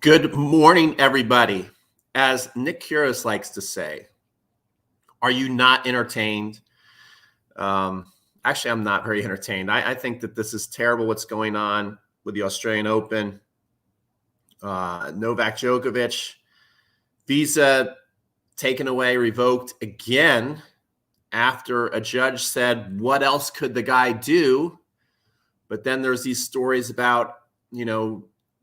Good morning, everybody. As Nick Kyrgios likes to say, are you not entertained? Actually, I'm not very entertained. I think that this is terrible what's going on with the Australian Open. Novak Djokovic, visa taken away, revoked again after a judge said, what else could the guy do? But then there's these stories about,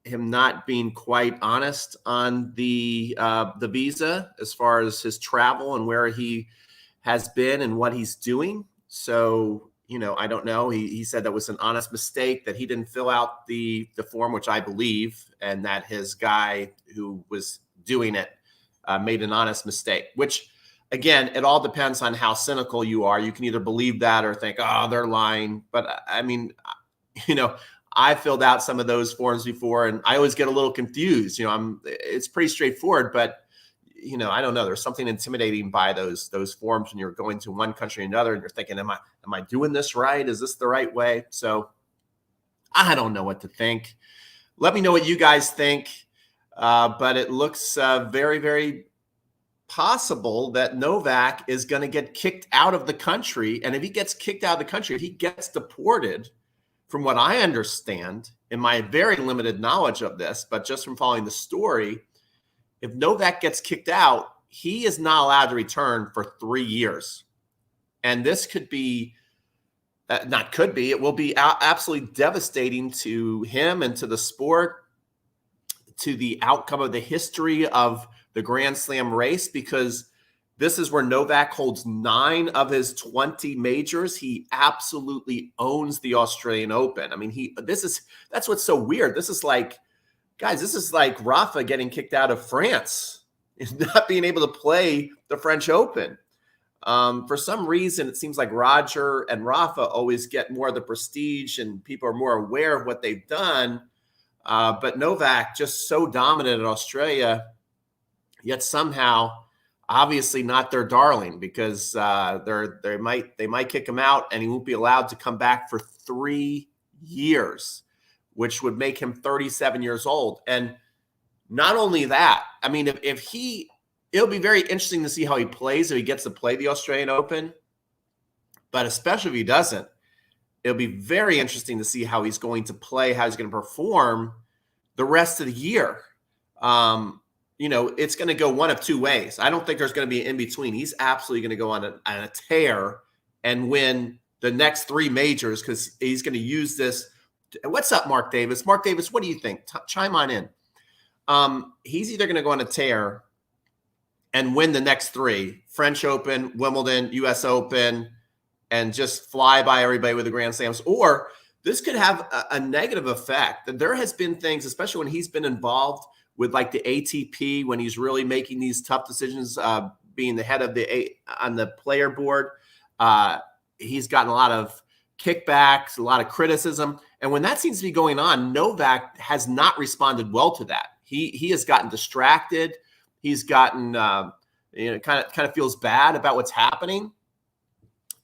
him not being quite honest on the visa as far as his travel and where he has been and what he's doing. So, I don't know. He said that was an honest mistake, that he didn't fill out the form, which I believe, and that his guy who was doing it made an honest mistake, which, again, it all depends on how cynical you are. You can either believe that or think, oh, they're lying. But I mean, I filled out some of those forms before, and I always get a little confused. It's pretty straightforward, but I don't know. There's something intimidating by those forms when you're going to one country and another, and you're thinking, am I doing this right? Is this the right way? So I don't know what to think. Let me know what you guys think. But it looks very, very possible that Novak is going to get kicked out of the country. And if he gets kicked out of the country, if he gets deported, from what I understand, in my very limited knowledge of this, but just from following the story, if Novak gets kicked out, he is not allowed to return for 3 years. And this could be, it will be absolutely devastating to him and to the sport, to the outcome of the history of the Grand Slam race, because this is where Novak holds 9 of his 20 majors. He absolutely owns the Australian Open. I mean, that's what's so weird. This is like, guys, this is like Rafa getting kicked out of France and not being able to play the French Open. For some reason, it seems like Roger and Rafa always get more of the prestige and people are more aware of what they've done. But Novak just so dominant in Australia, yet somehow obviously not their darling, because they might kick him out and he won't be allowed to come back for 3 years, which would make him 37 years old. And not only that, I mean, it'll be very interesting to see how he plays if he gets to play the Australian Open, but especially if he doesn't, it'll be very interesting to see how he's going to play, how he's going to perform the rest of the year. It's going to go one of two ways. I don't think there's going to be an in-between. He's absolutely going to go on a tear and win the next 3 majors, because he's going to use this. What's up, Mark Davis? Mark Davis, what do you think? Chime on in. He's either going to go on a tear and win the next 3, French Open, Wimbledon, US Open, and just fly by everybody with the Grand Slams, or this could have a negative effect. There has been things, especially when he's been involved with like the ATP, when he's really making these tough decisions, being the head of on the player board, he's gotten a lot of kickbacks, a lot of criticism. And when that seems to be going on, Novak has not responded well to that. He has gotten distracted. He's gotten, kind of feels bad about what's happening.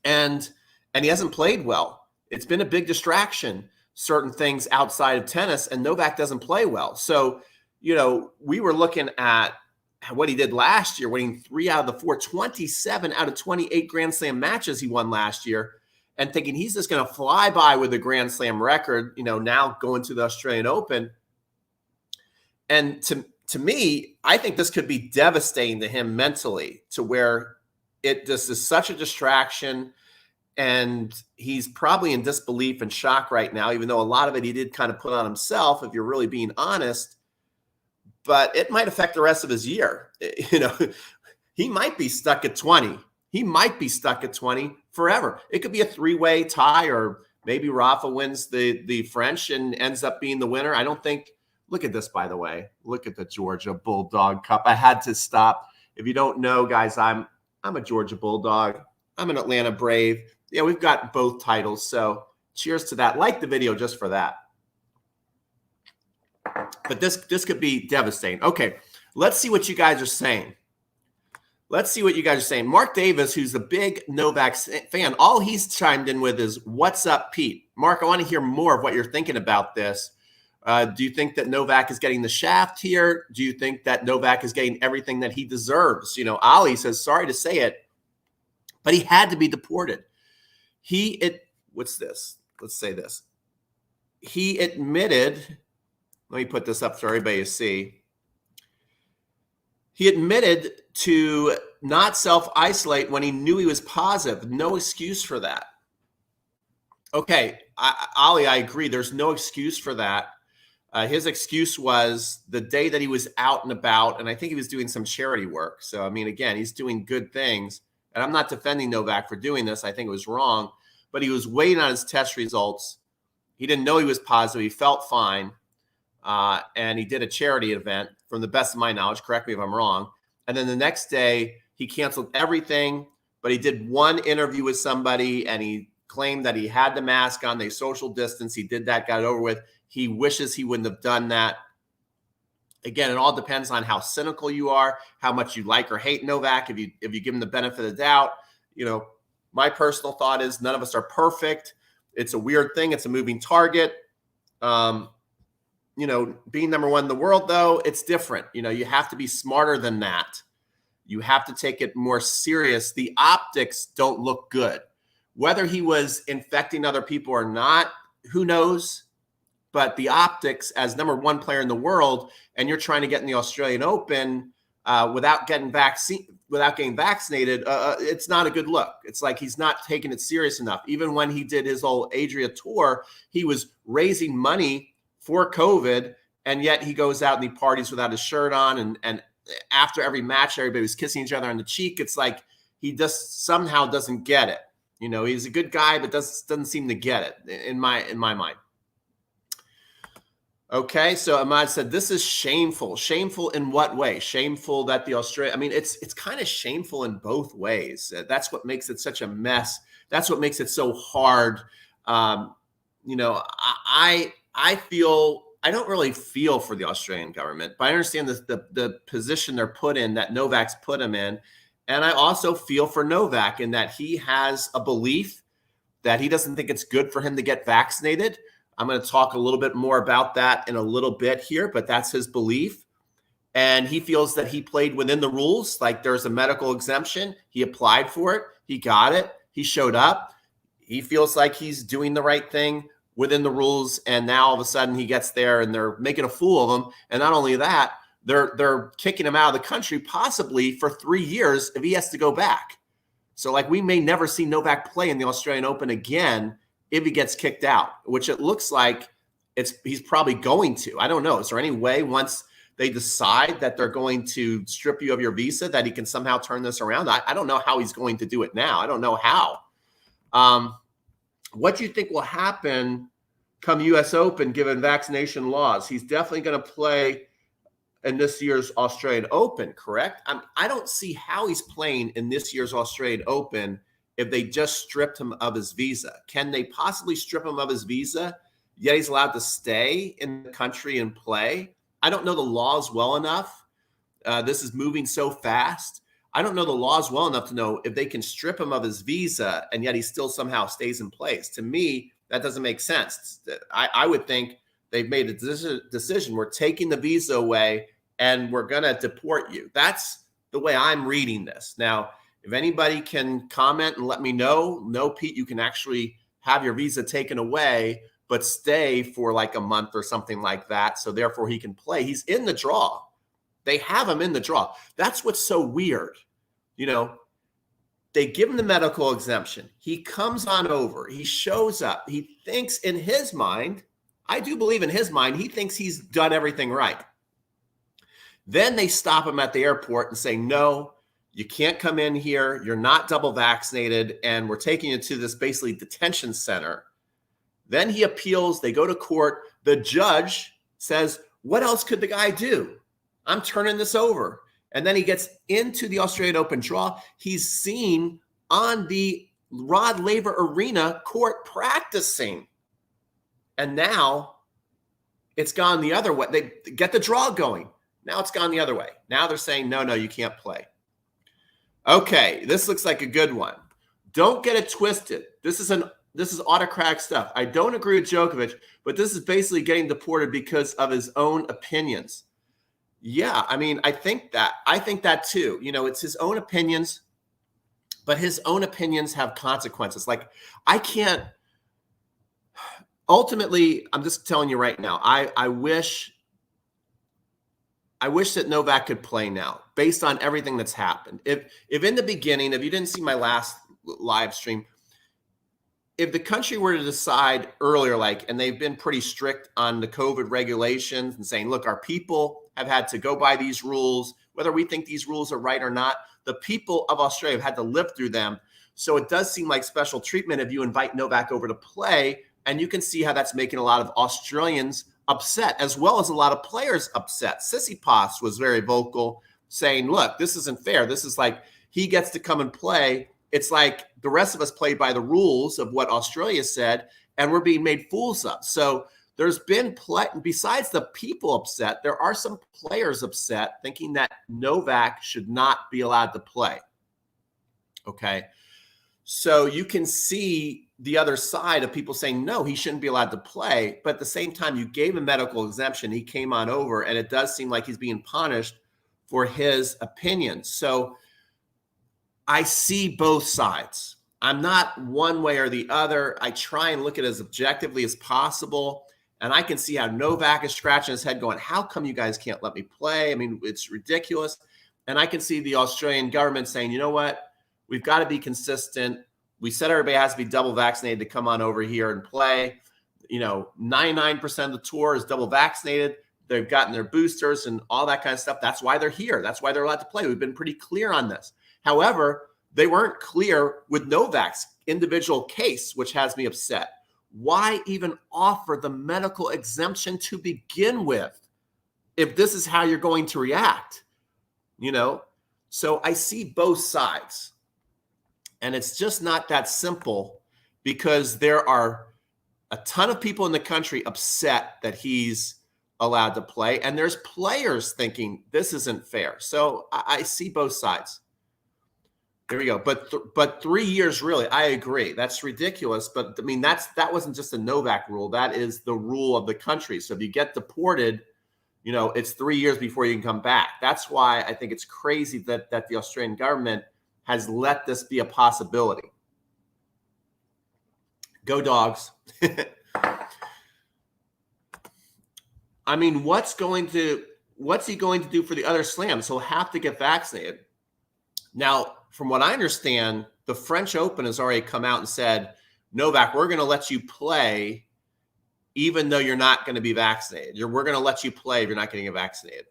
And he hasn't played well. It's been a big distraction, certain things outside of tennis, and Novak doesn't play well. So, we were looking at what he did last year, winning 3 out of the 4, 27 out of 28 Grand Slam matches he won last year, and thinking he's just going to fly by with a Grand Slam record, now going to the Australian Open. And to me, I think this could be devastating to him mentally, to where this is such a distraction, and he's probably in disbelief and shock right now, even though a lot of it he did kind of put on himself, if you're really being honest. But it might affect the rest of his year. He might be stuck at 20. He might be stuck at 20 forever. It could be a 3-way tie, or maybe Rafa wins the French and ends up being the winner. I don't think. Look at this, by the way. Look at the Georgia Bulldog Cup. I had to stop. If you don't know, guys, I'm a Georgia Bulldog. I'm an Atlanta Brave. Yeah, we've got both titles. So cheers to that. Like the video just for that. But this could be devastating. Okay, let's see what you guys are saying. Mark Davis, who's a big Novak fan, all he's chimed in with is, what's up, Pete? Mark, I want to hear more of what you're thinking about this. Do you think that Novak is getting the shaft here? Do you think that Novak is getting everything that he deserves? Ali says, sorry to say it, but he had to be deported. What's this? Let's say this. He admitted, let me put this up for everybody to see. He admitted to not self-isolate when he knew he was positive. No excuse for that. Okay, Ali, I agree. There's no excuse for that. His excuse was the day that he was out and about, and I think he was doing some charity work. So, I mean, again, he's doing good things. And I'm not defending Novak for doing this. I think it was wrong. But he was waiting on his test results. He didn't know he was positive. He felt fine. And he did a charity event, from the best of my knowledge. Correct me if I'm wrong. And then the next day, he canceled everything. But he did one interview with somebody, and he claimed that he had the mask on. They social distance. He did that, got it over with. He wishes he wouldn't have done that. Again, it all depends on how cynical you are, how much you like or hate Novak. If you give him the benefit of the doubt, my personal thought is none of us are perfect. It's a weird thing. It's a moving target. Being number one in the world, though, it's different. You have to be smarter than that. You have to take it more serious. The optics don't look good. Whether he was infecting other people or not, who knows? But the optics, as number one player in the world, and you're trying to get in the Australian Open without getting vaccinated, it's not a good look. It's like he's not taking it serious enough. Even when he did his whole Adria tour, he was raising money for COVID, and yet he goes out and he parties without his shirt on. And after every match, everybody was kissing each other on the cheek. It's like he just somehow doesn't get it. He's a good guy, but doesn't seem to get it in my mind. Okay, so Ahmad said, this is shameful. Shameful in what way? Shameful that the Australia, it's kind of shameful in both ways. That's what makes it such a mess. That's what makes it so hard. I don't really feel for the Australian government, but I understand the position they're put in, that Novak's put him in. And I also feel for Novak in that he has a belief that he doesn't think it's good for him to get vaccinated. I'm going to talk a little bit more about that in a little bit here, but that's his belief. And he feels that he played within the rules. Like, there's a medical exemption. He applied for it. He got it. He showed up. He feels like he's doing the right thing within the rules. And now all of a sudden he gets there and they're making a fool of him. And not only that, they're kicking him out of the country, possibly for 3 years if he has to go back. So, like, we may never see Novak play in the Australian Open again if he gets kicked out, which it looks like he's probably going to. I don't know. Is there any way, once they decide that they're going to strip you of your visa, that he can somehow turn this around? I don't know how he's going to do it now. I don't know how. What do you think will happen come U.S. Open given vaccination laws? He's definitely going to play in this year's Australian Open, correct? I don't see how he's playing in this year's Australian Open if they just stripped him of his visa. Can they possibly strip him of his visa, yet he's allowed to stay in the country and play? I don't know the laws well enough. This is moving so fast. I don't know the laws well enough to know if they can strip him of his visa and yet he still somehow stays in place. To me, that doesn't make sense. I would think they've made a decision. We're taking the visa away and we're going to deport you. That's the way I'm reading this. Now, if anybody can comment and let me know, no, Pete, you can actually have your visa taken away, but stay for like a month or something like that. So therefore he can play. He's in the draw. They have him in the draw. That's what's so weird. They give him the medical exemption. He comes on over. He shows up. He thinks in his mind, I do believe in his mind, he thinks he's done everything right. Then they stop him at the airport and say, no, you can't come in here. You're not double vaccinated. And we're taking you to this basically detention center. Then he appeals. They go to court. The judge says, what else could the guy do? I'm turning this over. And then he gets into the Australian Open draw. He's seen on the Rod Laver Arena court practicing. And now it's gone the other way. They get the draw going. Now it's gone the other way. Now they're saying, no, you can't play. Okay, this looks like a good one. Don't get it twisted. This is an this is autocratic stuff. I don't agree with Djokovic, but this is basically getting deported because of his own opinions. Yeah, I mean, I think that too. You know, it's his own opinions, but his own opinions have consequences. Like, I can't, ultimately, I'm just telling you right now, I wish that Novak could play now based on everything that's happened. If in the beginning, if you didn't see my last live stream, if the country were to decide earlier, like, and they've been pretty strict on the COVID regulations and saying, look, our people have had to go by these rules, whether we think these rules are right or not, the people of Australia have had to live through them. So it does seem like special treatment if you invite Novak over to play, and you can see how that's making a lot of Australians upset, as well as a lot of players upset. Tsitsipas was very vocal, saying, look, this isn't fair. This is like, he gets to come and play. It's like the rest of us play by the rules of what Australia said, and we're being made fools of. So there's been, besides the people upset, there are some players upset thinking that Novak should not be allowed to play. Okay. So you can see the other side of people saying, no, he shouldn't be allowed to play. But at the same time, you gave him medical exemption. He came on over, and it does seem like he's being punished for his opinions. So I see both sides. I'm not one way or the other. I try and look at it as objectively as possible. And I can see how Novak is scratching his head going, how come you guys can't let me play? I mean, it's ridiculous. And I can see the Australian government saying, you know what? We've got to be consistent. We said everybody has to be double vaccinated to come on over here and play. You know, 99% of the tour is double vaccinated. They've gotten their boosters and all that kind of stuff. That's why they're here. That's why they're allowed to play. We've been pretty clear on this. However, they weren't clear with Novak's individual case, which has me upset. Why even offer the medical exemption to begin with if this is how you're going to react? You know, so I see both sides. And it's just not that simple, because there are a ton of people in the country upset that he's allowed to play. And there's players thinking this isn't fair. So I see both sides. There we go. But 3 years, really, I agree. That's ridiculous. But I mean, that wasn't just a Novak rule. That is the rule of the country. So if you get deported, you know, it's 3 years before you can come back. That's why I think it's crazy that the Australian government has let this be a possibility. Go Dogs. I mean, what's he going to do for the other slams? He'll have to get vaccinated. Now, from what I understand, the French Open has already come out and said, Novak, we're going to let you play even though you're not going to be vaccinated. We're going to let you play if you're not getting vaccinated.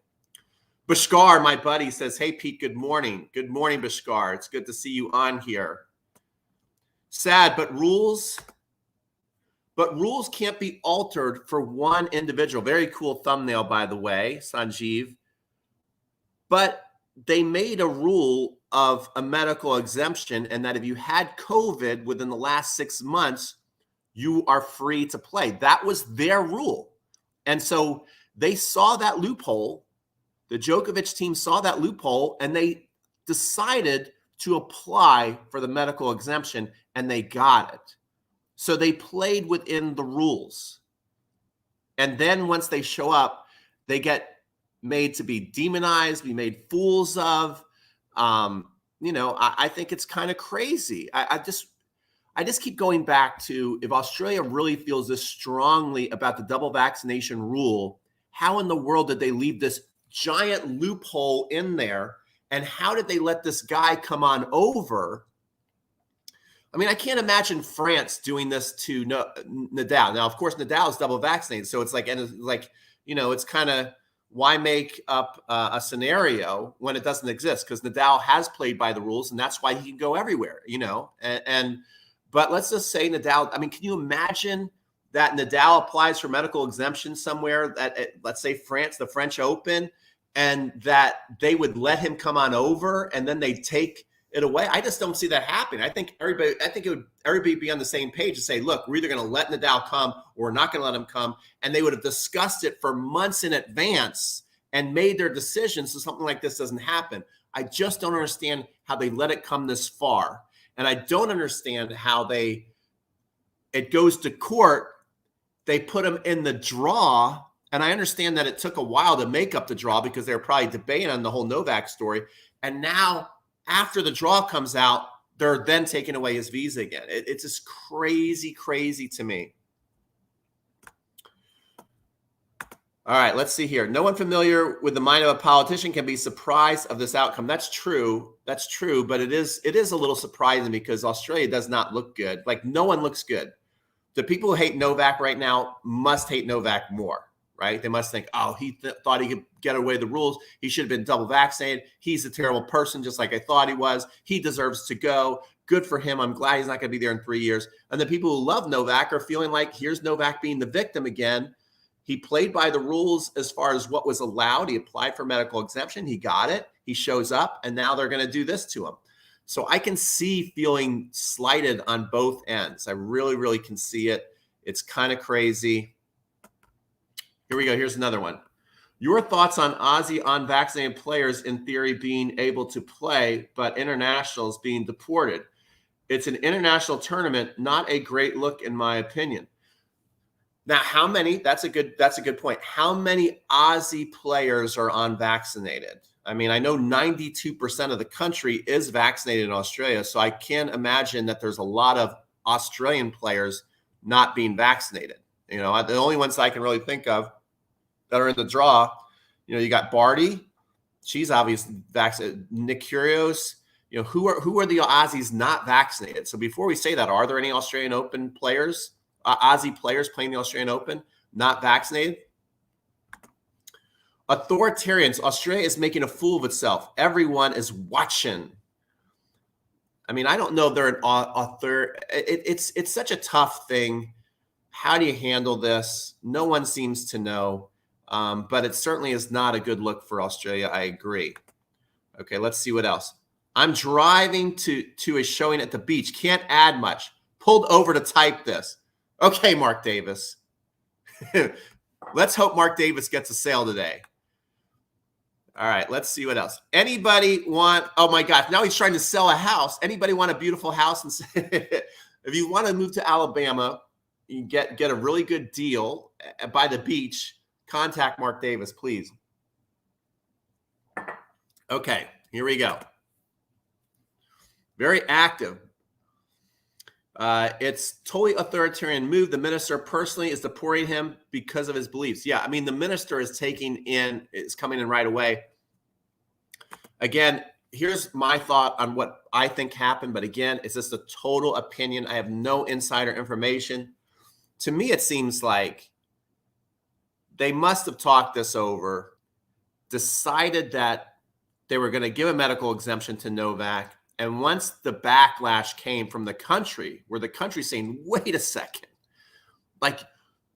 Bashkar, my buddy, says, hey, Pete, good morning. Good morning, Bashkar. It's good to see you on here. Sad, but rules can't be altered for one individual. Very cool thumbnail, by the way, Sanjeev. But they made a rule of a medical exemption, and that if you had COVID within the last 6 months, you are free to play. That was their rule. And so they saw that loophole. The Djokovic team saw that loophole, and they decided to apply for the medical exemption, and they got it. So they played within the rules. And then once they show up, they get made to be demonized, be made fools of. You know, I think it's kind of crazy. I just keep going back to, if Australia really feels this strongly about the double vaccination rule, how in the world did they leave this giant loophole in there? And how did they let this guy come on over? I mean, I can't imagine France doing this to Nadal. Now, of course, Nadal is double vaccinated. So it's like, and it's like, you know, it's kind of, why make up a scenario when it doesn't exist? Because Nadal has played by the rules, and that's why he can go everywhere, you know? But let's just say Nadal, I mean, can you imagine that Nadal applies for medical exemption somewhere at, let's say France, the French Open, and that they would let him come on over and then they take it away? I just don't see that happening. I think everybody be on the same page and say, look, we're either going to let Nadal come or we're not going to let him come. And they would have discussed it for months in advance and made their decisions so something like this doesn't happen. I just don't understand how they let it come this far. And I don't understand how they it goes to court. They put him in the draw. And I understand that it took a while to make up the draw because they were probably debating on the whole Novak story. And now, after the draw comes out, they're then taking away his visa again. It's just crazy, crazy to me. All right, let's see here. No one familiar with the mind of a politician can be surprised of this outcome. That's true. That's true. But it is a little surprising because Australia does not look good. Like, no one looks good. The people who hate Novak right now must hate Novak more, right? They must think, oh, he thought he could get away with the rules. He should have been double vaccinated. He's a terrible person, just like I thought he was. He deserves to go. Good for him. I'm glad he's not going to be there in 3 years. And the people who love Novak are feeling like, here's Novak being the victim again. He played by the rules as far as what was allowed. He applied for medical exemption. He got it. He shows up, and now they're going to do this to him. So I can see feeling slighted on both ends. I really, really can see it. It's kind of crazy. Here we go. Here's another one. Your thoughts on Aussie unvaccinated players in theory being able to play, but internationals being deported. It's an international tournament, not a great look in my opinion. Now, how many? That's a good point. How many Aussie players are unvaccinated? I mean, I know 92% of the country is vaccinated in Australia, so I can't imagine that there's a lot of Australian players not being vaccinated. You know, the only ones I can really think of that are in the draw, you know, you got Barty, she's obviously vaccinated. Nick Kyrgios, you know, who are the Aussies not vaccinated? So before we say that, are there any Australian Open players? Aussie players playing the Australian Open, not vaccinated? Authoritarians. Australia is making a fool of itself. Everyone is watching. I mean, I don't know if they're an author. It's such a tough thing. How do you handle this? No one seems to know. But it certainly is not a good look for Australia. I agree. Okay, let's see what else. I'm driving to a showing at the beach. Can't add much. Pulled over to type this. Okay, Mark Davis. Let's hope Mark Davis gets a sale today. All right, let's see what else. Anybody want, oh my gosh, now he's trying to sell a house. Anybody want a beautiful house? And if you want to move to Alabama, you get a really good deal by the beach, contact Mark Davis, please. Okay, here we go. Very active. It's totally authoritarian move. The minister personally is deporting him because of his beliefs. Yeah, I mean, the minister is coming in right away. Again, here's my thought on what I think happened. But again, it's just a total opinion. I have no insider information. To me, it seems like they must have talked this over, decided that they were going to give a medical exemption to Novak. And once the backlash came from the country, where the country's saying, wait a second, like,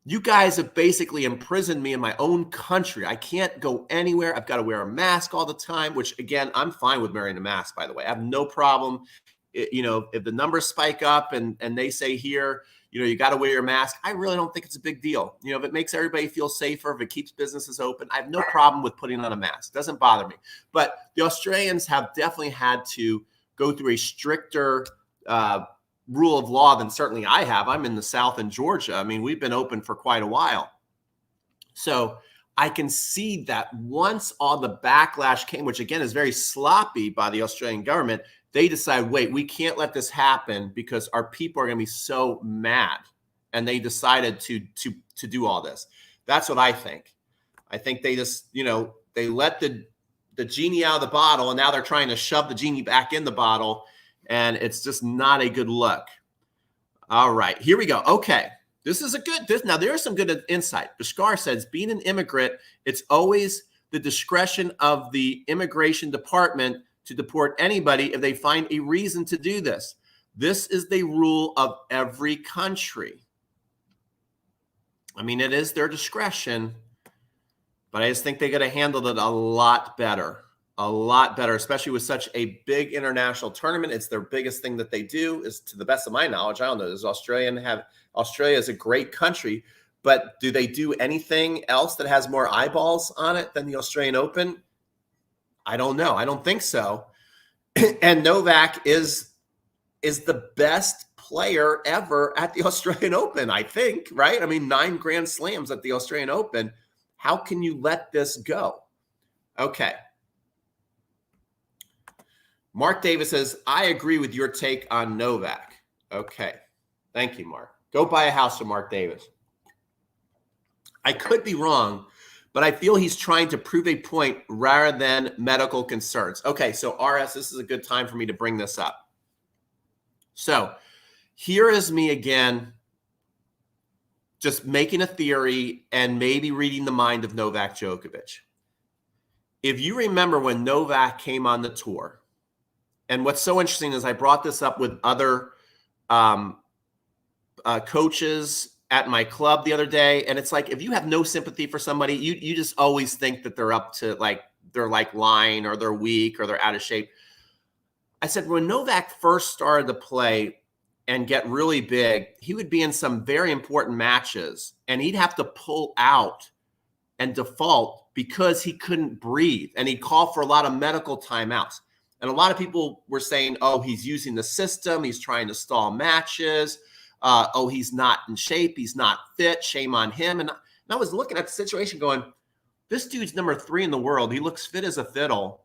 you guys have basically imprisoned me in my own country. I can't go anywhere. I've got to wear a mask all the time, which, again, I'm fine with wearing a mask, by the way. I have no problem. You know, if the numbers spike up and they say here, you know, you got to wear your mask, I really don't think it's a big deal. You know, if it makes everybody feel safer, if it keeps businesses open, I have no problem with putting on a mask. It doesn't bother me. But the Australians have definitely had to go through a stricter rule of law than certainly I have. I'm in the South in Georgia. I mean, we've been open for quite a while. So I can see that once all the backlash came, which again is very sloppy by the Australian government, they decide, wait, we can't let this happen because our people are going to be so mad. And they decided to do all this. That's what I think. I think they just, you know, they let the genie out of the bottle, and now they're trying to shove the genie back in the bottle, and it's just not a good look. All right, here we go. Okay, this is now there is some good insight. Bashkar says, being an immigrant, it's always the discretion of the immigration department to deport anybody if they find a reason to do this. This is the rule of every country. I mean, it is their discretion, but I just think they could have handled it a lot better, especially with such a big international tournament. It's their biggest thing that they do, is, to the best of my knowledge, I don't know, Australia is a great country, but do they do anything else that has more eyeballs on it than the Australian Open? I don't know. I don't think so. And Novak is the best player ever at the Australian Open, I think, right? I mean, 9 Grand Slams at the Australian Open. How can you let this go? Okay. Mark Davis says, I agree with your take on Novak. Okay. Thank you, Mark. Go buy a house from Mark Davis. I could be wrong, but I feel he's trying to prove a point rather than medical concerns. Okay, so RS, this is a good time for me to bring this up. So here is me again, just making a theory and maybe reading the mind of Novak Djokovic. If you remember when Novak came on the tour, and what's so interesting is I brought this up with other coaches at my club the other day, and it's like, if you have no sympathy for somebody, you just always think that they're up to they're lying or they're weak or they're out of shape. I said, when Novak first started to play and get really big, he would be in some very important matches and he'd have to pull out and default because he couldn't breathe, and he'd call for a lot of medical timeouts. And a lot of people were saying, oh, he's using the system, he's trying to stall matches. Oh, he's not in shape, he's not fit, shame on him. And I was looking at the situation going, this dude's number 3 in the world. He looks fit as a fiddle.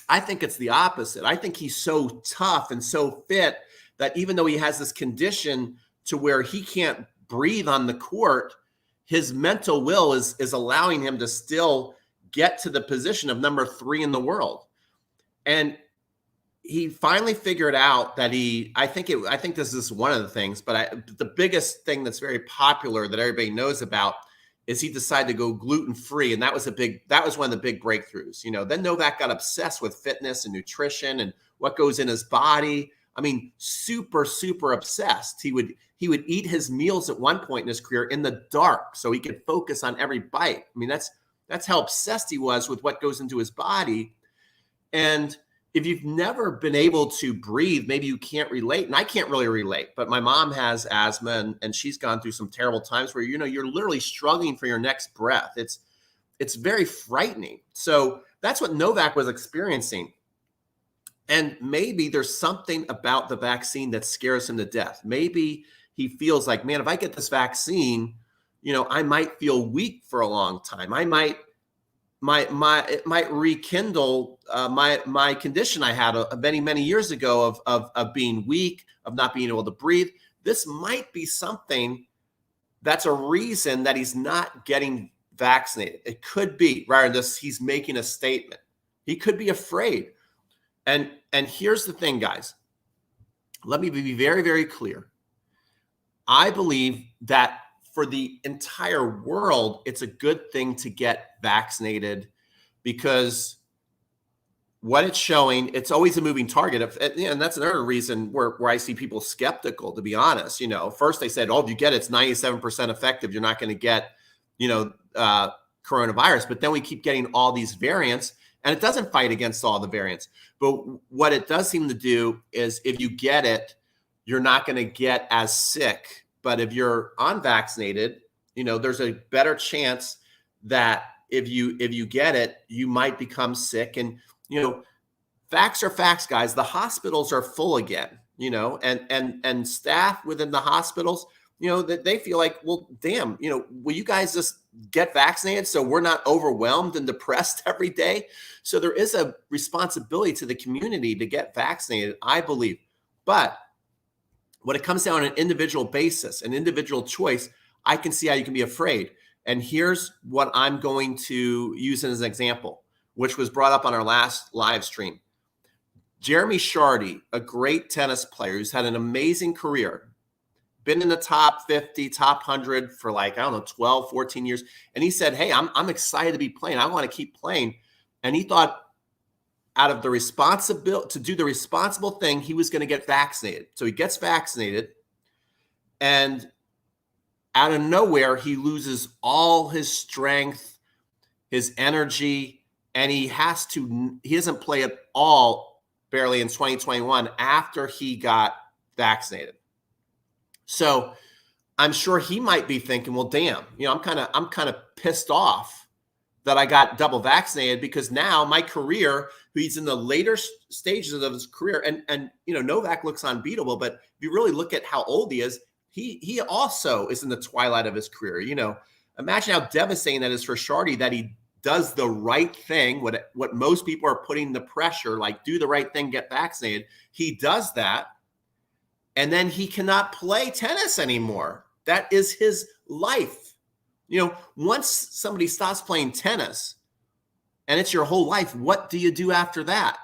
I think it's the opposite. I think he's so tough and so fit that even though he has this condition to where he can't breathe on the court, his mental will is allowing him to still get to the position of number 3 in the world. And he finally figured out that I think this is one of the things, but the biggest thing that's very popular that everybody knows about is he decided to go gluten-free. And that was one of the big breakthroughs. Then Novak got obsessed with fitness and nutrition and what goes in his body. I mean, super, super obsessed. He would eat his meals at one point in his career in the dark so he could focus on every bite. I mean, that's how obsessed he was with what goes into his body. And if you've never been able to breathe, maybe you can't relate. And I can't really relate, but my mom has asthma and she's gone through some terrible times where, you're literally struggling for your next breath. It's very frightening. So that's what Novak was experiencing. And maybe there's something about the vaccine that scares him to death. Maybe he feels like, man, if I get this vaccine, I might feel weak for a long time. It might rekindle my condition I had many years ago of being weak, of not being able to breathe. This might be something that's a reason that he's not getting vaccinated. It could be, rather than he's making a statement. He could be afraid. And here's the thing, guys. Let me be very, very clear. I believe that for the entire world, it's a good thing to get vaccinated, because what it's showing, it's always a moving target. And that's another reason where I see people skeptical, to be honest. First they said, oh, if you get it, it's 97% effective, you're not going to get, coronavirus. But then we keep getting all these variants, and it doesn't fight against all the variants. But what it does seem to do is, if you get it, you're not going to get as sick. But if you're unvaccinated, there's a better chance that if you get it, you might become sick. And, facts are facts, guys. The hospitals are full again, and staff within the hospitals, that they feel like, well, damn, will you guys just get vaccinated so we're not overwhelmed and depressed every day? So there is a responsibility to the community to get vaccinated, I believe. But when it comes down on an individual basis, an individual choice, I can see how you can be afraid. And here's what I'm going to use as an example, which was brought up on our last live stream. Jeremy Chardy, a great tennis player who's had an amazing career, been in the top 50, top 100 for 12, 14 years. And he said, hey, I'm excited to be playing. I want to keep playing. And he thought, out of the responsibility to do the responsible thing, he was going to get vaccinated. So he gets vaccinated, and out of nowhere, he loses all his strength, his energy, and he doesn't play at all barely in 2021 after he got vaccinated. So I'm sure he might be thinking, well, damn, I'm kind of pissed off that I got double vaccinated, because now my career, he's in the later stages of his career, and Novak looks unbeatable, but if you really look at how old he is, he also is in the twilight of his career. Imagine how devastating that is for Shardy, that he does the right thing, what most people are putting the pressure, like do the right thing, get vaccinated. He does that, and then he cannot play tennis anymore. That is his life. Once somebody stops playing tennis and it's your whole life, what do you do after that?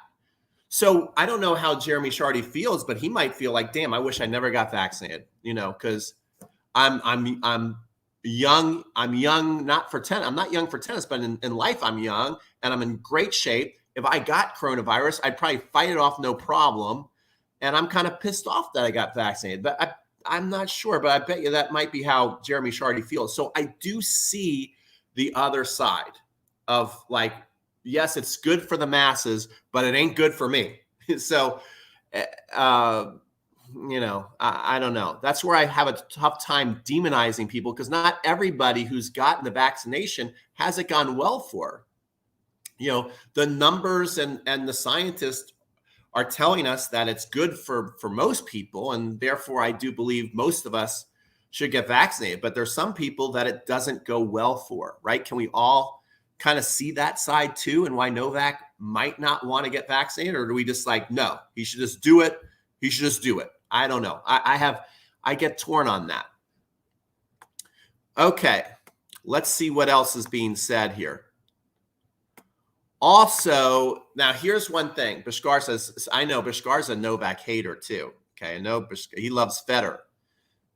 So I don't know how Jeremy Shardy feels, but he might feel like, damn, I wish I never got vaccinated, because I'm young. I'm young, not for tennis. I'm not young for tennis, but in life, I'm young and I'm in great shape. If I got coronavirus, I'd probably fight it off, no problem. And I'm kind of pissed off that I got vaccinated, but I'm not sure, but I bet you that might be how Jeremy Shardy feels. So I do see the other side of, like, yes, it's good for the masses, but it ain't good for me. So, I don't know. That's where I have a tough time demonizing people, because not everybody who's gotten the vaccination has it gone well for. The numbers and the scientists are telling us that it's good for most people, and therefore I do believe most of us should get vaccinated. But there's some people that it doesn't go well for, right? Can we all kind of see that side too, and why Novak might not want to get vaccinated? Or do we just like, no, he should just do it? He should just do it. I don't know. I get torn on that. Okay, let's see what else is being said here. Also, now here's one thing. Bashkar says, I know Bashkar's a Novak hater too. Okay, I know he loves Federer.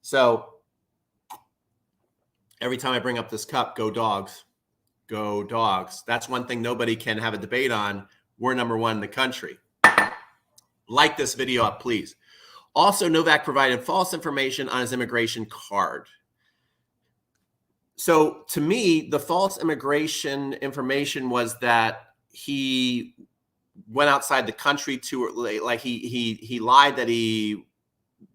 So every time I bring up this cup, go dogs. Go dogs. That's one thing nobody can have a debate on. We're number one in the country. Like this video up, please. Also, Novak provided false information on his immigration card. So to me, the false immigration information was that he went outside the country to, like, he lied that he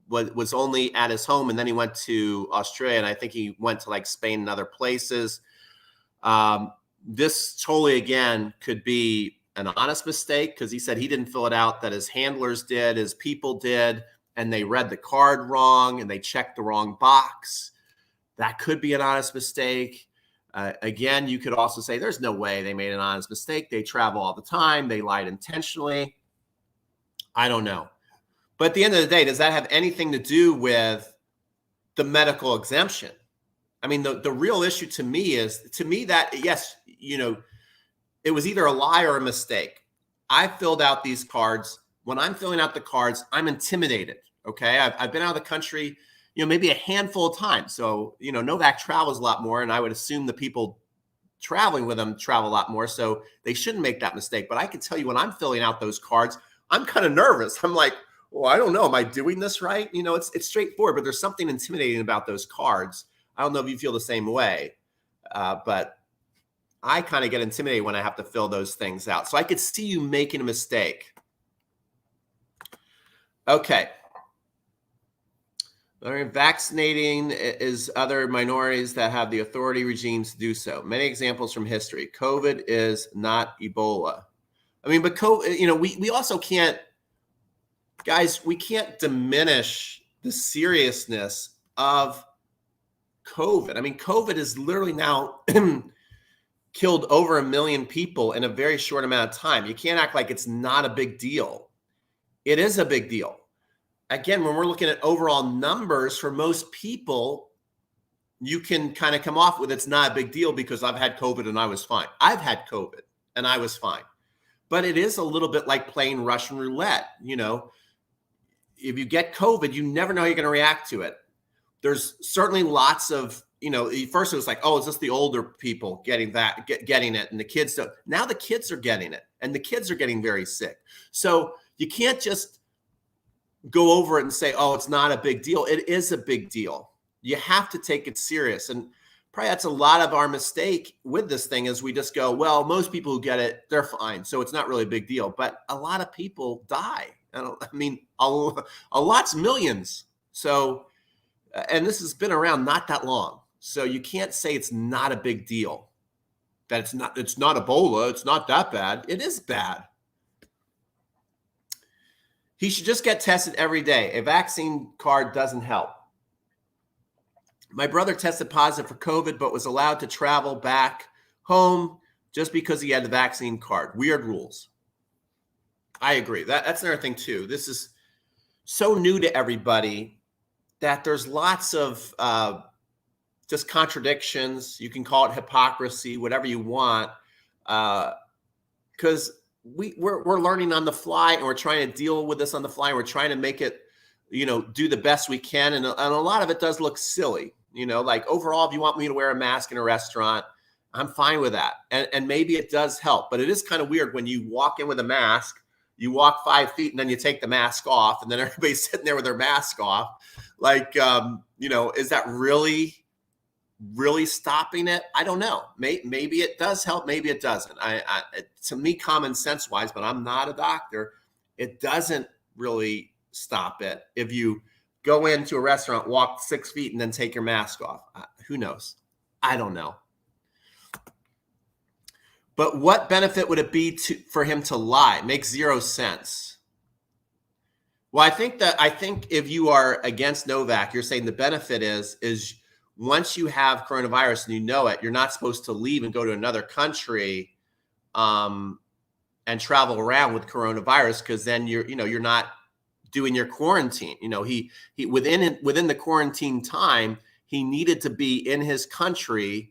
was only at his home, and then he went to Australia, and I think he went to like Spain and other places. This totally, again, could be an honest mistake, because he said he didn't fill it out, that his handlers did, his people did, and they read the card wrong and they checked the wrong box. That could be an honest mistake. Again, you could also say there's no way they made an honest mistake. They travel all the time. They lied intentionally. I don't know. But at the end of the day, does that have anything to do with the medical exemption? I mean, the real issue to me is, that, yes, it was either a lie or a mistake. I filled out these cards. When I'm filling out the cards, I'm intimidated. Okay. I've been out of the country, maybe a handful of times. So, Novak travels a lot more, and I would assume the people traveling with him travel a lot more. So they shouldn't make that mistake. But I can tell you, when I'm filling out those cards, I'm kind of nervous. I'm like, well, I don't know. Am I doing this right? It's straightforward, but there's something intimidating about those cards. I don't know if you feel the same way, but I kind of get intimidated when I have to fill those things out. So I could see you making a mistake. Okay. Vaccinating is other minorities that have the authority regimes to do so. Many examples from history. COVID is not Ebola. I mean, but COVID, we also can't, guys, we can't diminish the seriousness of COVID. I mean, COVID is literally now killed over 1 million people in a very short amount of time. You can't act like it's not a big deal. It is a big deal. Again, when we're looking at overall numbers, for most people, you can kind of come off with it's not a big deal because I've had COVID and I was fine. I've had COVID and I was fine. But it is a little bit like playing Russian roulette. If you get COVID, you never know how you're going to react to it. There's certainly lots of, first it was like, oh, is this the older people getting it? And the kids don't. Now the kids are getting it, and the kids are getting very sick. So you can't just go over it and say, oh, it's not a big deal. It is a big deal. You have to take it serious. And probably that's a lot of our mistake with this thing, is we just go, well, most people who get it, they're fine, so it's not really a big deal. But a lot of people die. I mean, a lot's millions. So, and this has been around not that long. So you can't say it's not a big deal. that it's not Ebola. It's not that bad. It is bad. He should just get tested every day. A vaccine card doesn't help. My brother tested positive for COVID, but was allowed to travel back home just because he had the vaccine card. Weird rules. I agree. That's another thing too. This is so new to everybody that there's lots of just contradictions. You can call it hypocrisy, whatever you want, because we're learning on the fly, and we're trying to deal with this on the fly, and we're trying to make it, do the best we can, and a lot of it does look silly. Like overall, if you want me to wear a mask in a restaurant, I'm fine with that, and maybe it does help, but it is kind of weird when you walk in with a mask. You walk 5 feet and then you take the mask off, and then everybody's sitting there with their mask off. Like, is that really stopping it? I don't know. Maybe it does help. Maybe it doesn't. To me, common sense wise, but I'm not a doctor, it doesn't really stop it. If you go into a restaurant, walk 6 feet, and then take your mask off, who knows? I don't know. But what benefit would it be for him to lie? Makes zero sense. Well, I think if you are against Novak, you're saying the benefit is once you have coronavirus and you know it, you're not supposed to leave and go to another country and travel around with coronavirus, because then you're not doing your quarantine. He within the quarantine time, he needed to be in his country,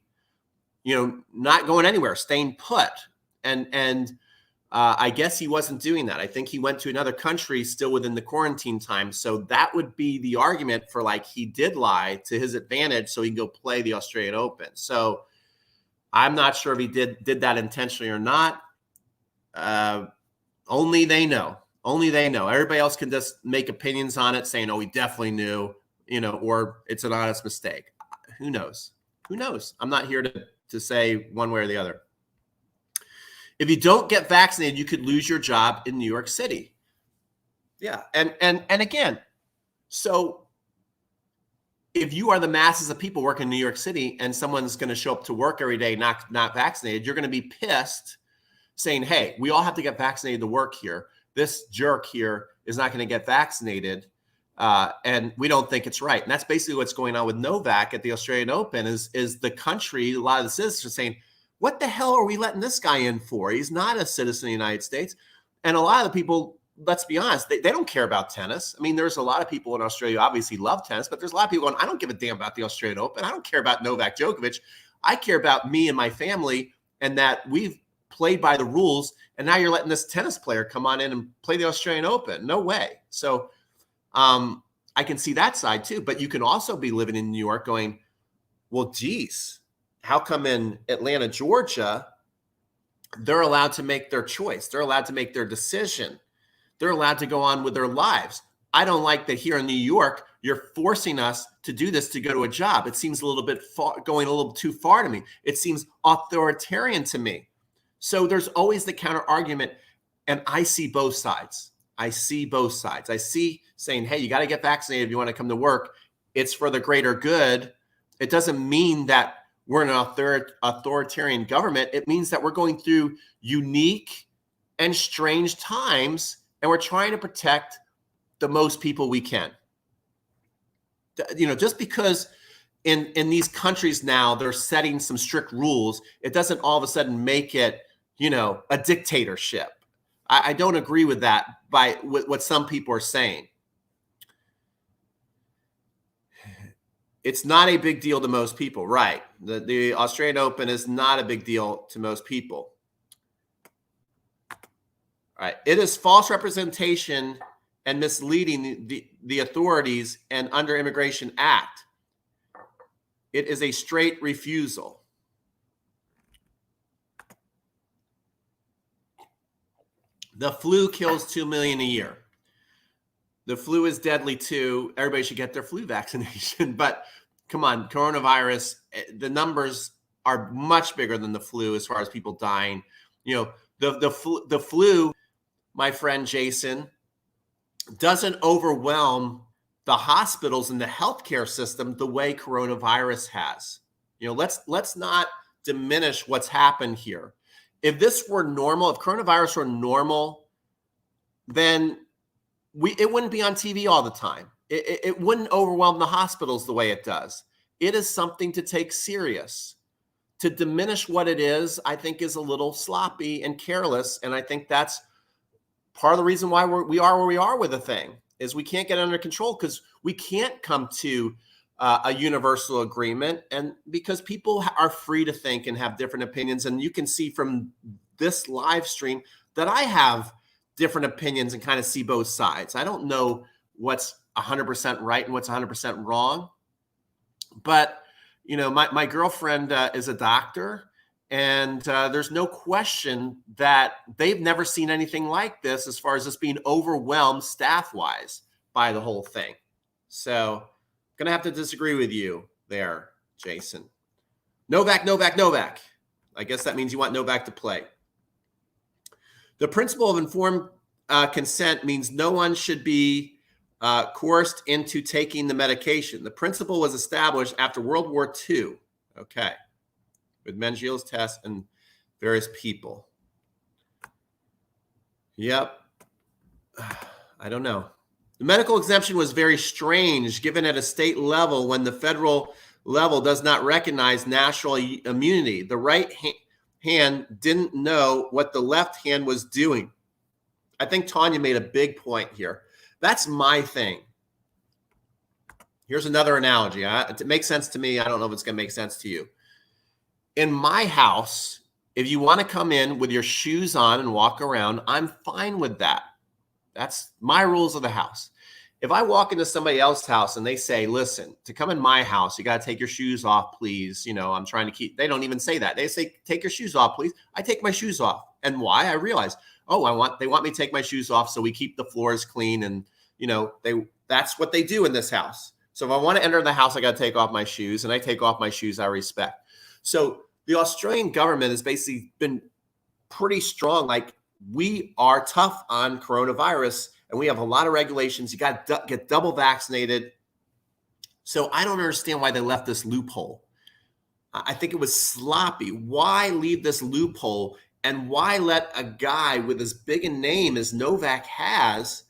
not going anywhere, staying put. And I guess he wasn't doing that. I think he went to another country still within the quarantine time. So that would be the argument for, like, he did lie to his advantage so he can go play the Australian Open. So I'm not sure if he did that intentionally or not. Only they know. Only they know. Everybody else can just make opinions on it, saying, oh, he definitely knew, or it's an honest mistake. Who knows? Who knows? I'm not here to say one way or the other. If you don't get vaccinated, you could lose your job in New York City. Yeah. And again, so if you are the masses of people working in New York City and someone's going to show up to work every day not vaccinated, you're going to be pissed, saying, hey, we all have to get vaccinated to work here. This jerk here is not going to get vaccinated. And we don't think it's right. And that's basically what's going on with Novak at the Australian Open is the country, a lot of the citizens are saying, what the hell are we letting this guy in for? He's not a citizen of the United States. And a lot of the people, let's be honest, they don't care about tennis. I mean, there's a lot of people in Australia who obviously love tennis, but there's a lot of people going, I don't give a damn about the Australian Open. I don't care about Novak Djokovic. I care about me and my family, and that we've played by the rules. And now you're letting this tennis player come on in and play the Australian Open. No way. So I can see that side too, but you can also be living in New York going, well, geez, how come in Atlanta, Georgia, they're allowed to make their choice. They're allowed to make their decision. They're allowed to go on with their lives. I don't like that here in New York, you're forcing us to do this to go to a job. It seems a little bit going a little too far to me. It seems authoritarian to me. So there's always the counter argument, and I see both sides. I see both sides. I see saying, hey, you got to get vaccinated if you want to come to work. It's for the greater good. It doesn't mean that we're an authoritarian government. It means that we're going through unique and strange times, and we're trying to protect the most people we can. Just because in these countries now they're setting some strict rules, it doesn't all of a sudden make it, a dictatorship. I don't agree with that with what some people are saying. It's not a big deal to most people, right? The Australian Open is not a big deal to most people. All right. It is false representation and misleading the authorities and under Immigration Act. It is a straight refusal. The flu kills 2 million a year. The flu is deadly too. Everybody should get their flu vaccination. But come on, coronavirus, the numbers are much bigger than the flu as far as people dying. The flu, my friend Jason, doesn't overwhelm the hospitals and the healthcare system the way coronavirus has. Let's not diminish what's happened here. If this were normal, if coronavirus were normal, then it wouldn't be on TV all the time. It wouldn't overwhelm the hospitals the way it does. It is something to take serious. To diminish what it is, I think, is a little sloppy and careless. And I think that's part of the reason why we are where we are with the thing, is we can't get under control because we can't come to a universal agreement, and because people are free to think and have different opinions. And you can see from this live stream that I have different opinions and kind of see both sides. I don't know what's 100% right and what's 100% wrong, but you know, my girlfriend is a doctor, and there's no question that they've never seen anything like this as far as just being overwhelmed staff-wise by the whole thing. So I'm going to have to disagree with you there, Jason. Novak, Novak, Novak. I guess that means you want Novak to play. The principle of informed consent means no one should be coerced into taking the medication. The principle was established after World War II, okay, with Mengel's test and various people. Yep. I don't know. The medical exemption was very strange, given at a state level when the federal level does not recognize national immunity. The right hand didn't know what the left hand was doing. I think Tanya made a big point here. That's my thing. Here's another analogy. It makes sense to me. I don't know if it's going to make sense to you. In my house, if you want to come in with your shoes on and walk around, I'm fine with that. That's my rules of the house. If I walk into somebody else's house and they say, listen, to come in my house, you got to take your shoes off, please. You know, I'm trying to keep, they don't even say that. They say, take your shoes off, please. I take my shoes off. And why? I realize, oh, they want me to take my shoes off so we keep the floors clean. And, you know, that's what they do in this house. So if I want to enter the house, I got to take off my shoes, and I take off my shoes I respect. So the Australian government has basically been pretty strong. Like, we are tough on coronavirus, and we have a lot of regulations. You got to get double vaccinated. So I don't understand why they left this loophole. I think it was sloppy. Why leave this loophole, and why let a guy with as big a name as Novak has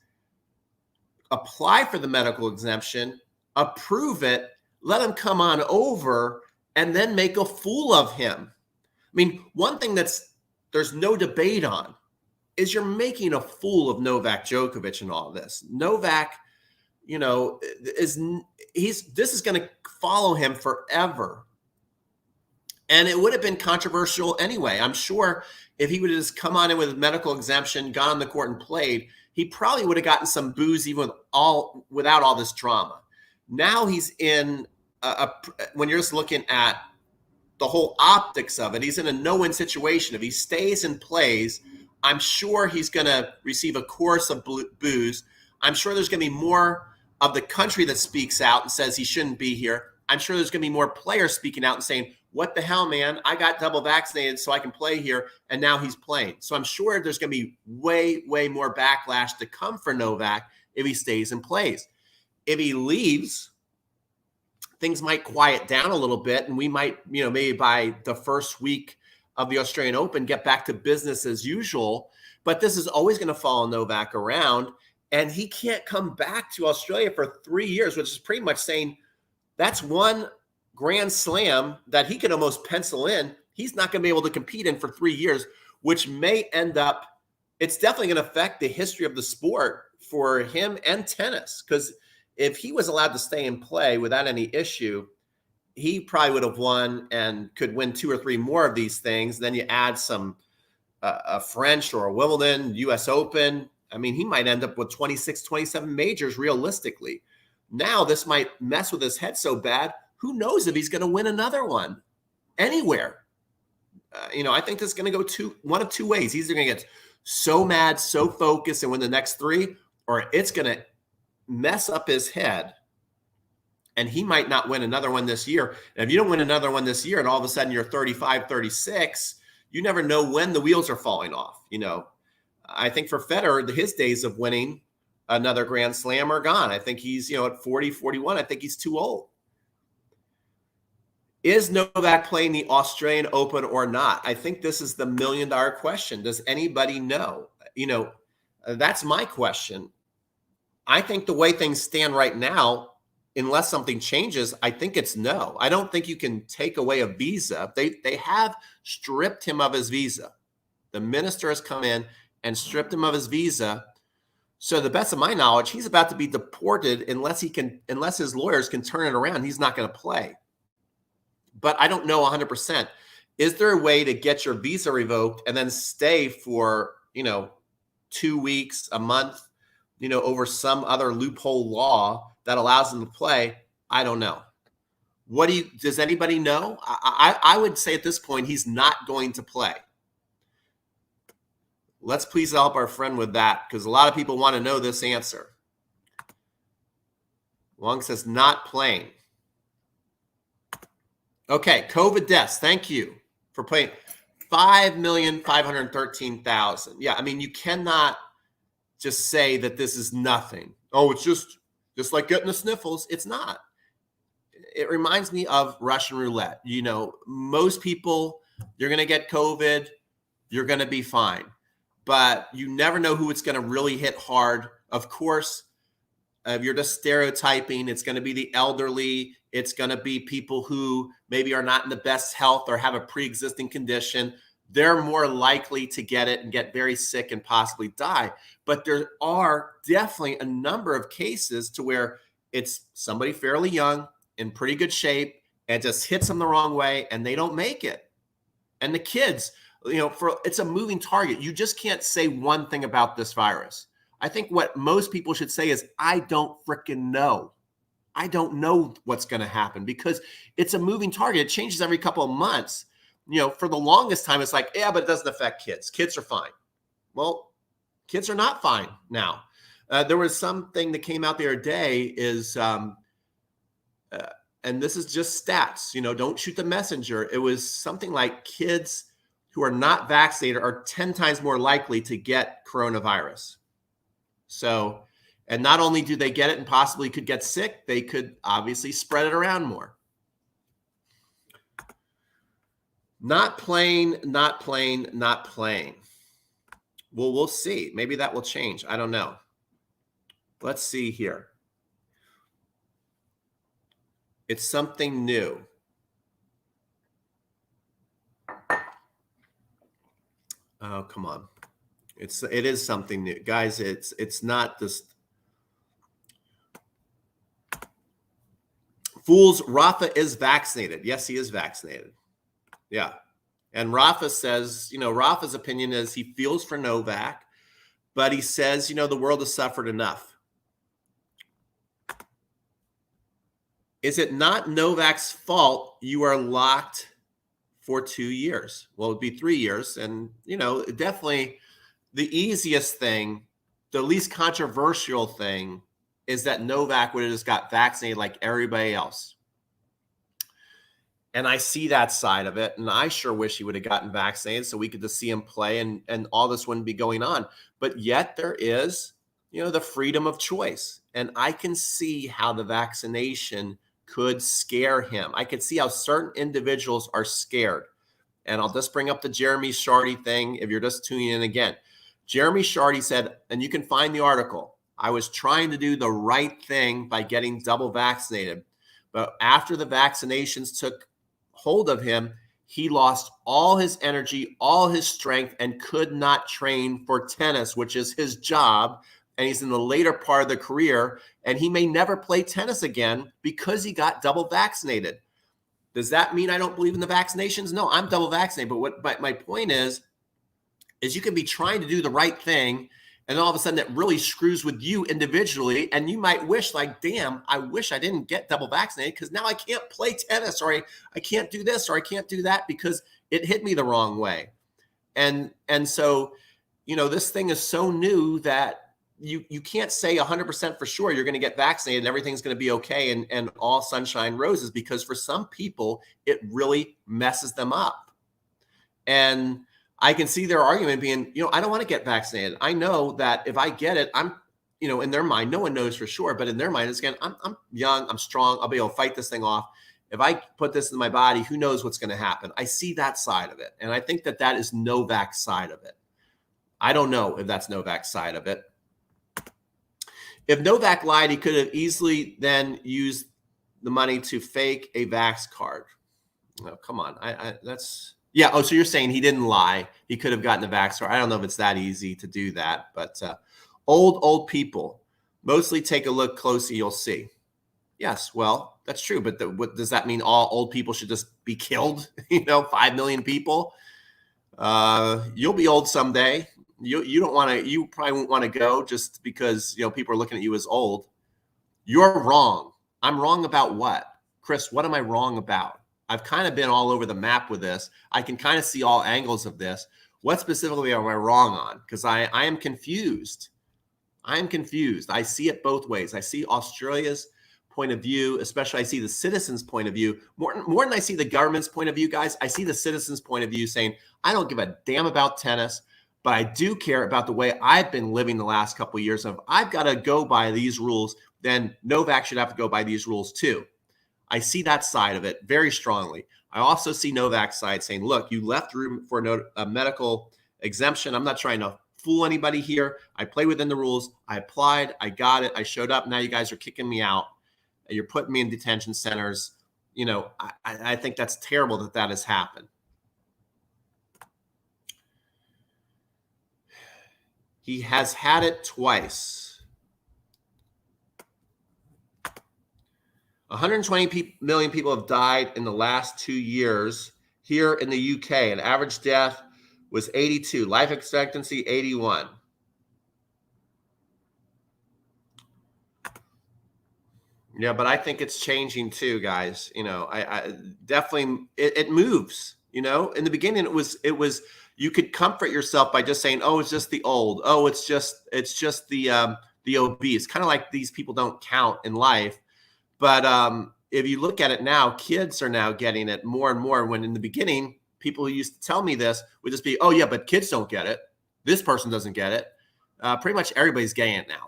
apply for the medical exemption, approve it, let him come on over, and then make a fool of him? I mean, one thing there's no debate on is you're making a fool of Novak Djokovic in all this. Novak, you know, this is going to follow him forever. And it would have been controversial anyway. I'm sure if he would have just come on in with a medical exemption, gone on the court and played, he probably would have gotten some boos even without all this drama. Now he's in when you're just looking at the whole optics of it, he's in a no-win situation. If he stays and plays, I'm sure he's going to receive a chorus of boos. I'm sure there's going to be more of the country that speaks out and says he shouldn't be here. I'm sure there's going to be more players speaking out and saying, what the hell, man? I got double vaccinated so I can play here, and now he's playing. So I'm sure there's going to be way, way more backlash to come for Novak if he stays and plays. If he leaves, things might quiet down a little bit, and we might, you know, maybe by the first week of the Australian Open, get back to business as usual. But this is always going to follow Novak around, and he can't come back to Australia for 3 years, which is pretty much saying that's one Grand Slam that he could almost pencil in. He's not going to be able to compete in for 3 years, which may end up, it's definitely going to affect the history of the sport for him and tennis. Because if he was allowed to stay and play without any issue, he probably would have won and could win 2 or 3 more of these things. Then you add some a French or a Wimbledon, US Open. I mean, he might end up with 26, 27 majors realistically. Now this might mess with his head so bad. Who knows if he's going to win another one anywhere? You know, I think this is going to go one of two ways. He's either going to get so mad, so focused and win the next 3, or it's going to mess up his head and he might not win another one this year. And if you don't win another one this year and all of a sudden you're 35, 36, you never know when the wheels are falling off. You know, I think for Federer, his days of winning another Grand Slam are gone. I think he's, you know, at 40, 41, I think he's too old. Is Novak playing the Australian Open or not? I think this is the $1 million question. Does anybody know? That's my question. I think the way things stand right now, unless something changes, I think it's no. I don't think you can take away a visa. They have stripped him of his visa. The minister has come in and stripped him of his visa. So, to the best of my knowledge, he's about to be deported unless his lawyers can turn it around. He's not going to play. But I don't know 100%. Is there a way to get your visa revoked and then stay for, 2 weeks, a month, over some other loophole law that allows them to play? I don't know. Does anybody know? I would say at this point, he's not going to play. Let's please help our friend with that, because a lot of people want to know this answer. Long says not playing. Okay, COVID deaths. Thank you for playing. 5,513,000. Yeah, I mean, you cannot just say that this is nothing. Oh, it's just like getting the sniffles. It's not. It reminds me of Russian roulette. Most people, you're going to get COVID, you're going to be fine. But you never know who it's going to really hit hard. Of course, if you're just stereotyping, it's going to be the elderly. It's going to be people who maybe are not in the best health or have a pre-existing condition. They're more likely to get it and get very sick and possibly die. But there are definitely a number of cases to where it's somebody fairly young, in pretty good shape, and just hits them the wrong way and they don't make it. And the kids, it's a moving target. You just can't say one thing about this virus. I think what most people should say is, I don't freaking know. I don't know what's going to happen, because it's a moving target. It changes every couple of months. For the longest time, it's like, yeah, but it doesn't affect kids. Kids are fine. Well, kids are not fine now. There was something that came out the other day is, and this is just stats, don't shoot the messenger. It was something like kids who are not vaccinated are 10 times more likely to get coronavirus. So, and not only do they get it and possibly could get sick, they could obviously spread it around more. Not playing. Well, we'll see. Maybe that will change. I don't know. Let's see here. It's something new. Oh, come on. It is something new. Guys, it's not this. Fools, Rafa is vaccinated. Yes, he is vaccinated. Yeah. And Rafa says, Rafa's opinion is he feels for Novak, but he says, the world has suffered enough. Is it not Novak's fault you are locked for 2 years? Well, it'd be 3 years. And, definitely the easiest thing, the least controversial thing is that Novak would have just got vaccinated like everybody else. And I see that side of it. And I sure wish he would have gotten vaccinated so we could just see him play and all this wouldn't be going on. But yet there is, the freedom of choice. And I can see how the vaccination could scare him. I can see how certain individuals are scared. And I'll just bring up the Jeremy Shardy thing if you're just tuning in again. Jeremy Shardy said, and you can find the article, I was trying to do the right thing by getting double vaccinated. But after the vaccinations took hold of him, he lost all his energy, all his strength, and could not train for tennis, which is his job. And he's in the later part of the career, and he may never play tennis again because he got double vaccinated. Does that mean I don't believe in the vaccinations? No, I'm double vaccinated. But my point is you can be trying to do the right thing, and all of a sudden it really screws with you individually. And you might wish, like, damn, I wish I didn't get double vaccinated because now I can't play tennis, or I can't do this, or I can't do that because it hit me the wrong way. And so, this thing is so new that you can't say 100% for sure you're going to get vaccinated and everything's going to be okay and all sunshine roses, because for some people, it really messes them up. And I can see their argument being, I don't want to get vaccinated. I know that if I get it, I'm, in their mind, no one knows for sure, but in their mind, it's again, I'm young, I'm strong, I'll be able to fight this thing off. If I put this in my body, who knows what's going to happen? I see that side of it. And I think that that is Novak's side of it. I don't know if that's Novak's side of it. If Novak lied, he could have easily then used the money to fake a Vax card. Oh, come on. That's, yeah. Oh, so you're saying he didn't lie. He could have gotten the Vax card. I don't know if it's that easy to do that, but old people, mostly take a look closely, you'll see. Yes, well, that's true. But what does that mean? All old people should just be killed? 5 million people. You'll be old someday. You don't want to. You probably won't want to go just because people are looking at you as old. You're wrong. I'm wrong about what, Chris? What am I wrong about? I've kind of been all over the map with this. I can kind of see all angles of this. What specifically am I wrong on? Because I am confused. I am confused. I see it both ways. I see Australia's point of view, especially I see the citizens' point of view. More than I see the government's point of view, guys, I see the citizens' point of view saying, I don't give a damn about tennis, but I do care about the way I've been living the last couple of years. If I've got to go by these rules, then Novak should have to go by these rules too. I see that side of it very strongly. I also see Novak's side saying, look, you left room for a medical exemption. I'm not trying to fool anybody here. I play within the rules. I applied. I got it. I showed up. Now you guys are kicking me out. You're putting me in detention centers. I think that's terrible that has happened. He has had it twice. 120 million people have died in the last 2 years here in the UK. An average death was 82. Life expectancy, 81. Yeah, but I think it's changing too, guys. I definitely it moves. In the beginning it was you could comfort yourself by just saying, oh, it's just the old. Oh, it's just the obese. Kind of like these people don't count in life. But if you look at it now, kids are now getting it more and more. When in the beginning, people who used to tell me this would just be, oh yeah, but kids don't get it. This person doesn't get it. Pretty much everybody's getting it now.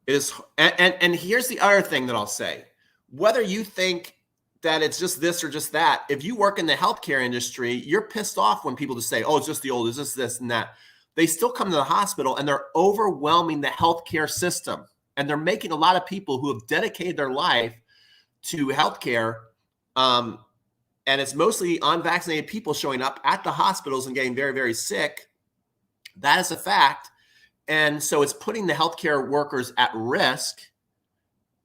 It is, and here's the other thing that I'll say. Whether you think that it's just this or just that, if you work in the healthcare industry, you're pissed off when people just say, oh, it's just the old, it's just this and that. They still come to the hospital and they're overwhelming the healthcare system. And they're making a lot of people who have dedicated their life to healthcare, and it's mostly unvaccinated people showing up at the hospitals and getting very, very sick. That is a fact. And so it's putting the healthcare workers at risk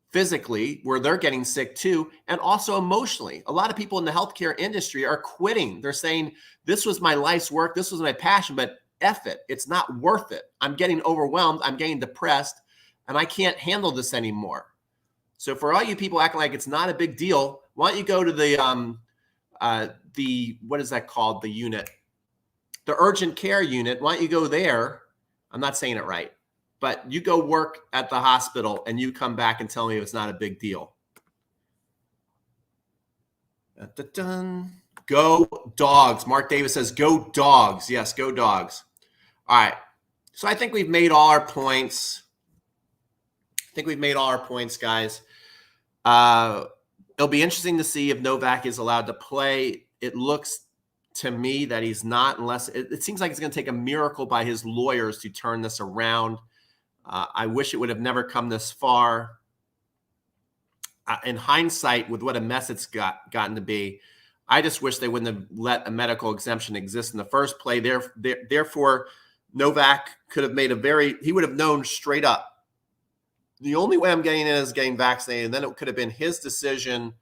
physically, where they're getting sick too, and also emotionally. A lot of people in the healthcare industry are quitting. They're saying, this was my life's work, this was my passion, but F it, it's not worth it. I'm getting overwhelmed, I'm getting depressed, and I can't handle this anymore. So for all you people acting like it's not a big deal, why don't you go to the what is that called? The unit, the urgent care unit. Why don't you go there? I'm not saying it right, but you go work at the hospital and you come back and tell me it's not a big deal. Dun-dun-dun. Go Dogs. Mark Davis says, go Dogs. Yes, go Dogs. All right. So I think we've made all our points. Guys. It'll be interesting to see if Novak is allowed to play. It looks to me that he's not, unless it seems like it's going to take a miracle by his lawyers to turn this around. I wish it would have never come this far. In hindsight, with what a mess it's gotten to be, I just wish they wouldn't have let a medical exemption exist in the first place. Therefore, Novak could have made he would have known straight up, the only way I'm getting in is getting vaccinated. And then it could have been his decision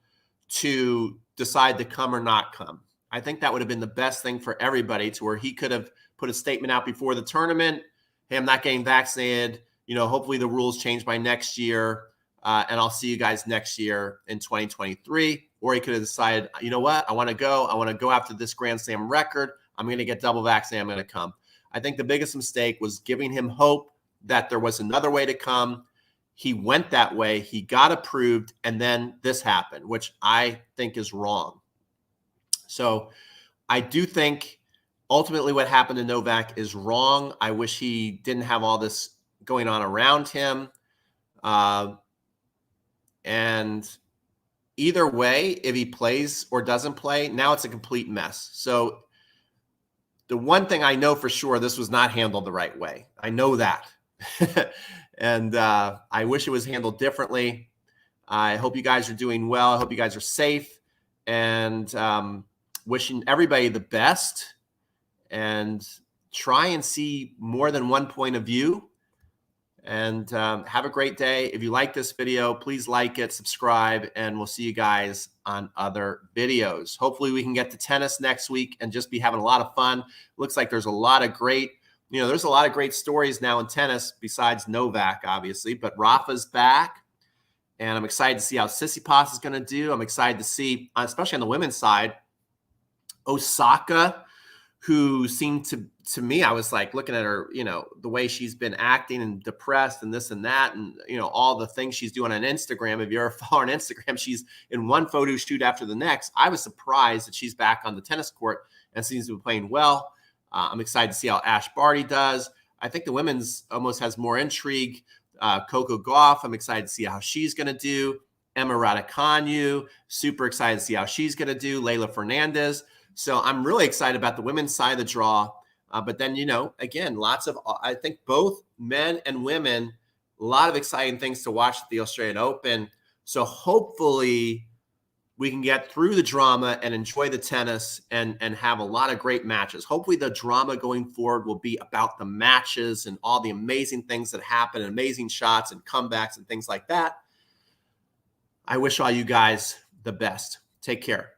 to decide to come or not come. I think that would have been the best thing for everybody, to where he could have put a statement out before the tournament. Hey, I'm not getting vaccinated. Hopefully the rules change by next year. And I'll see you guys next year in 2023. Or he could have decided, you know what? I want to go after this Grand Slam record. I'm going to get double vaccinated. I'm going to come. I think the biggest mistake was giving him hope that there was another way to come. He went that way. He got approved. And then this happened, which I think is wrong. So I do think ultimately what happened to Novak is wrong. I wish he didn't have all this going on around him. And either way, if he plays or doesn't play, now it's a complete mess. So the one thing I know for sure, this was not handled the right way. I know that. And I wish it was handled differently. I hope you guys are doing well. I hope you guys are safe, and wishing everybody the best, and try and see more than one point of view. And have a great day. If you like this video, please like it, subscribe, and we'll see you guys on other videos. Hopefully we can get to tennis next week and just be having a lot of fun. Looks like there's a lot of great, there's a lot of great stories now in tennis besides Novak, obviously, but Rafa's back. And I'm excited to see how Tsitsipas is going to do. I'm excited to see, especially on the women's side, Osaka, who seemed to me, I was like looking at her, the way she's been acting and depressed and this and that, and all the things she's doing on Instagram. If you're a follower on Instagram, she's in one photo shoot after the next. I was surprised that she's back on the tennis court and seems to be playing well. I'm excited to see how Ash Barty does. I think the women's almost has more intrigue. Coco Gauff, I'm excited to see how she's going to do. Emma Raducanu, super excited to see how she's going to do. Leylah Fernandez. So I'm really excited about the women's side of the draw. But then, again, I think both men and women, a lot of exciting things to watch at the Australian Open. So hopefully we can get through the drama and enjoy the tennis and have a lot of great matches. Hopefully the drama going forward will be about the matches and all the amazing things that happen, and amazing shots and comebacks and things like that. I wish all you guys the best. Take care.